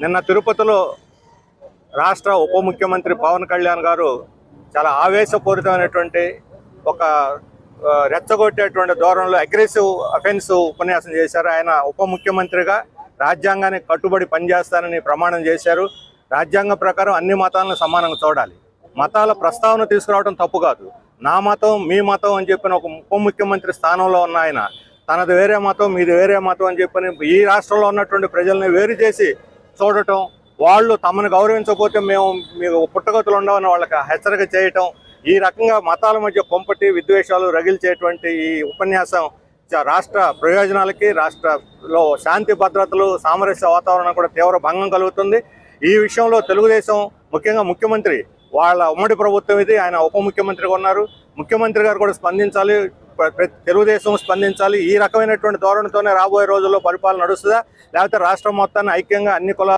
నిన్న తిరుపతిలో రాష్ట్ర ఉప ముఖ్యమంత్రి పవన్ కళ్యాణ్ గారు చాలా ఆవేశపూరితమైనటువంటి ఒక రెచ్చగొట్టేటువంటి ధోరణిలో అగ్రెసివ్ అఫెన్స్ ఉపన్యాసం చేశారు. ఆయన ఉప ముఖ్యమంత్రిగా రాజ్యాంగానికి కట్టుబడి పనిచేస్తానని ప్రమాణం చేశారు. రాజ్యాంగం ప్రకారం అన్ని మతాలను సమానంగా చూడాలి. మతాల ప్రస్తావన తీసుకురావడం తప్పు కాదు. నా మతం మీ మతం అని చెప్పిన ఒక ఉప ముఖ్యమంత్రి స్థానంలో ఉన్న ఆయన తనది వేరే మతం మీది వేరే మతం అని చెప్పని ఈ రాష్ట్రంలో ఉన్నటువంటి ప్రజల్ని వేరు చేసి చూడటం, వాళ్ళు తమను గౌరవించకపోతే మేము మీకు పుట్టగతులు ఉండవని వాళ్ళకి హెచ్చరిక చేయటం, ఈ రకంగా మతాల మధ్య కొంపటి విద్వేషాలు రగిల్చేటువంటి ఈ ఉపన్యాసం రాష్ట్ర ప్రయోజనాలకి, రాష్ట్రంలో శాంతి భద్రతలు సామరస్య వాతావరణం కూడా తీవ్ర భంగం కలుగుతుంది. ఈ విషయంలో తెలుగుదేశం ముఖ్యంగా ముఖ్యమంత్రి వాళ్ళ ఉమ్మడి ప్రభుత్వం ఇది, ఆయన ఉప ముఖ్యమంత్రిగా ఉన్నారు. ముఖ్యమంత్రి గారు కూడా స్పందించాలి, తెలుగుదేశం స్పందించాలి. ఈ రకమైనటువంటి ధోరణితోనే రాబోయే రోజుల్లో పరిపాలన నడుస్తుందా, లేకపోతే రాష్ట్రం మొత్తాన్ని ఐక్యంగా అన్ని కులాలు